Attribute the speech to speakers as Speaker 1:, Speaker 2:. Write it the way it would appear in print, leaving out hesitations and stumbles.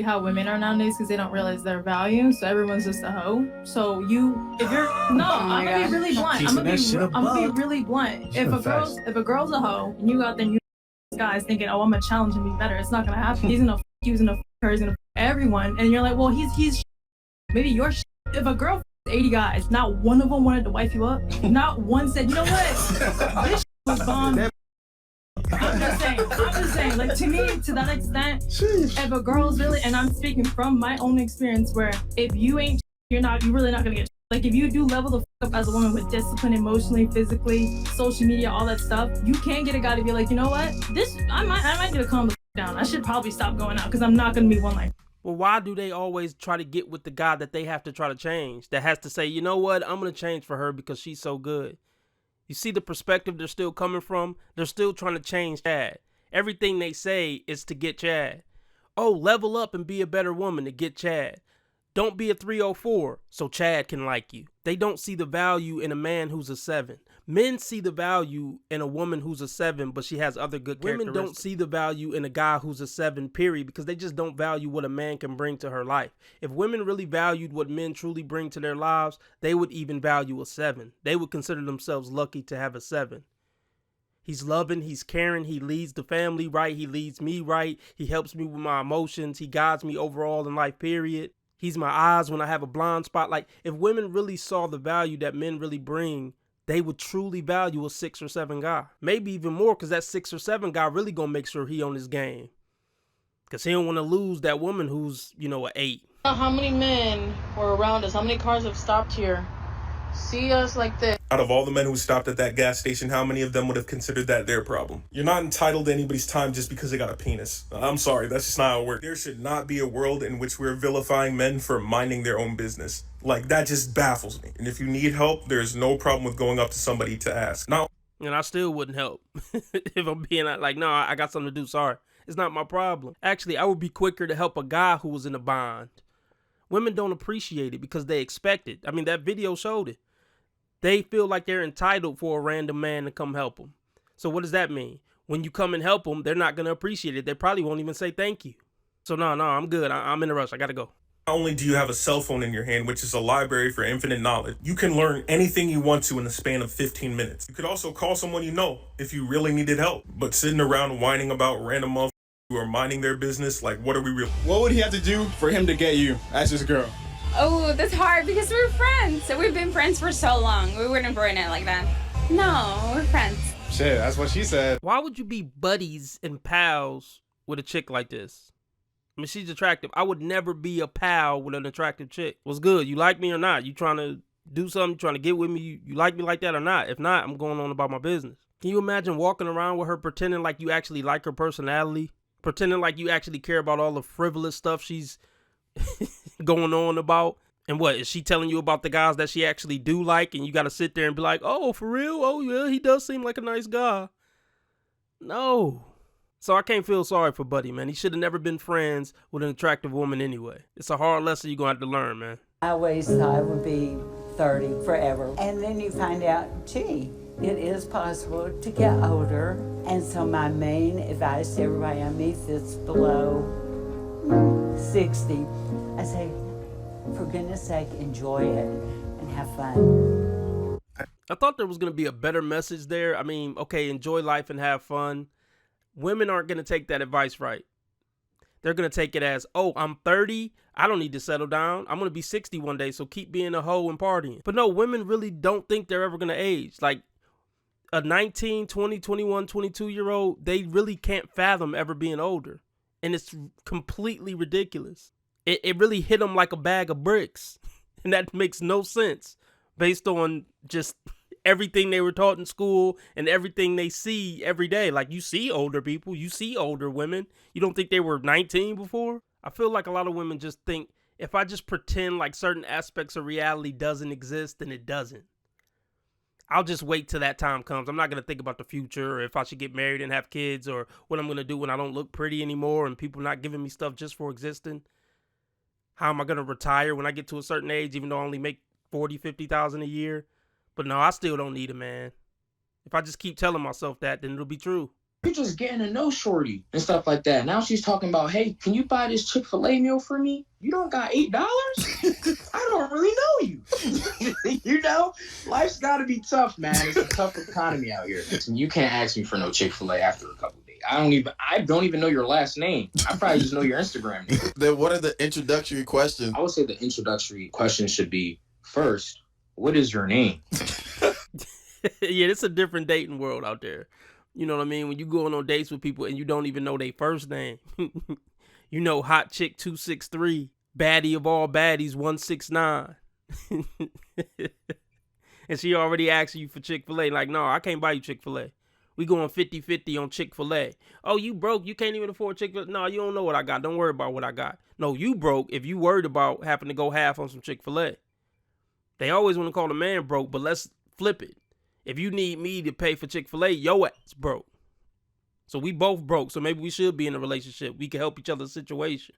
Speaker 1: how women are nowadays because they don't realize their value. So everyone's just a hoe. So if you're no, I'm gonna be really blunt. I'm gonna be really blunt. If a girl's a hoe and you out there and you guys thinking, oh, I'm gonna challenge and be better, it's not gonna happen. He's gonna you, he's gonna her, he's gonna everyone, and you're like, well, he's maybe you're. If a girl 80 guys, not one of them wanted to wife you up. Not one said, you know what, this was bomb. I'm just saying, like, to me, to that extent, if a girl's really, and I'm speaking from my own experience, where if you ain't, you're really not gonna get, like, if you do level the up as a woman with discipline, emotionally, physically, social media, all that stuff, you can get a guy to be like, you know what, I might get to calm the down. I should probably stop going out because I'm not gonna be one like.
Speaker 2: Well, why do they always try to get with the guy that they have to try to change? That has to say, you know what, I'm gonna change for her because she's so good. You see the perspective they're still coming from? They're still trying to change Chad. Everything they say is to get Chad. Oh, level up and be a better woman to get Chad. Don't be a 304 so Chad can like you. They don't see the value in a man who's a 7. Men see the value in a woman who's a 7, but she has other good characteristics. Women don't see the value in a guy who's a 7, period, because they just don't value what a man can bring to her life. If women really valued what men truly bring to their lives, they would even value a 7. They would consider themselves lucky to have a 7. He's loving, he's caring, he leads the family right, he leads me right, he helps me with my emotions, he guides me overall in life, period. He's my eyes when I have a blind spot. Like, if women really saw the value that men really bring, they would truly value a 6 or 7 guy. Maybe even more, because that 6 or 7 guy really gonna make sure he on his game. Because he don't want to lose that woman who's, an 8.
Speaker 1: How many men were around us? How many cars have stopped here? See us like this.
Speaker 3: Out of all the men who stopped at that gas station, how many of them would have considered that their problem? You're not entitled to anybody's time just because they got a penis. I'm sorry, that's just not how it works. There should not be a world in which we're vilifying men for minding their own business. Like, that just baffles me. And if you need help, there's no problem with going up to somebody to ask. Now,
Speaker 2: and I still wouldn't help. If I'm being like, no, I got something to do, sorry. It's not my problem. Actually, I would be quicker to help a guy who was in a bind. Women don't appreciate it because they expect it. I mean, that video showed it. They feel like they're entitled for a random man to come help them. So what does that mean? When you come and help them, they're not going to appreciate it. They probably won't even say thank you. So no, I'm good. I'm in a rush. I got to go.
Speaker 3: not only do you have a cell phone in your hand, which is a library for infinite knowledge, you can learn anything you want to in the span of 15 minutes. You could also call someone you know if you really needed help. But sitting around whining about random motherfuckers who are minding their business, like, what are we really?
Speaker 4: What would he have to do for him to get you as his girl?
Speaker 5: Oh, that's hard because we're friends. We've been friends for so long. We wouldn't burn it like that. No, we're friends.
Speaker 4: Shit, that's what she said.
Speaker 2: Why would you be buddies and pals with a chick like this? I mean, she's attractive. I would never be a pal with an attractive chick. What's good? You like me or not? You trying to do something? You trying to get with me? You like me like that or not? If not, I'm going on about my business. Can you imagine walking around with her pretending like you actually like her personality? Pretending like you actually care about all the frivolous stuff she's going on about? And what, is she telling you about the guys that she actually do like, and you got to sit there and be like, oh, for real? Oh, yeah, he does seem like a nice guy. No. So I can't feel sorry for Buddy, man. He should have never been friends with an attractive woman anyway. It's a hard lesson you're going to have to learn, man.
Speaker 6: I always thought I would be 30 forever. And then you find out, gee, it is possible to get older. And so my main advice to everybody I meet that's below 60, I say, for goodness sake, enjoy it and have fun.
Speaker 2: I thought there was going to be a better message there. I mean, okay, enjoy life and have fun. Women aren't going to take that advice right. They're going to take it as, oh, I'm 30. I don't need to settle down. I'm going to be 60 one day, so keep being a hoe and partying. But no, women really don't think they're ever going to age. Like a 19, 20, 21, 22-year-old, they really can't fathom ever being older. And it's completely ridiculous. It really hit them like a bag of bricks. And that makes no sense based on just everything they were taught in school and everything they see every day. Like, you see older people, you see older women. You don't think they were 19 before? I feel like a lot of women just think, if I just pretend like certain aspects of reality doesn't exist, then it doesn't. I'll just wait till that time comes. I'm not going to think about the future, or if I should get married and have kids, or what I'm going to do when I don't look pretty anymore and people not giving me stuff just for existing. How am I going to retire when I get to a certain age, even though I only make 40, 50,000 a year? But no, I still don't need a man. If I just keep telling myself that, then it'll be true.
Speaker 7: You just getting to know shorty and stuff like that. Now she's talking about, hey, can you buy this Chick-fil-A meal for me? You don't got $8? I don't really know you. You know, life's got to be tough, man. It's a tough economy out here. You can't ask me for no Chick-fil-A after a couple of days. I don't even know your last name. I probably just know your Instagram name.
Speaker 8: Then what are the introductory questions?
Speaker 7: I would say the introductory questions should be, first, what is your name?
Speaker 2: Yeah, it's a different dating world out there. You know what I mean? When you going on dates with people and you don't even know their first name. You know, hot chick 263, baddie of all baddies 169. And she already asked you for Chick-fil-A. Like, no, I can't buy you Chick-fil-A. We going 50-50 on Chick-fil-A. Oh, you broke. You can't even afford Chick-fil-A. No, you don't know what I got. Don't worry about what I got. No, you broke if you worried about having to go half on some Chick-fil-A. They always want to call a man broke, but let's flip it. If you need me to pay for Chick-fil-A, your ass broke. So we both broke. So maybe we should be in a relationship. We can help each other's situation.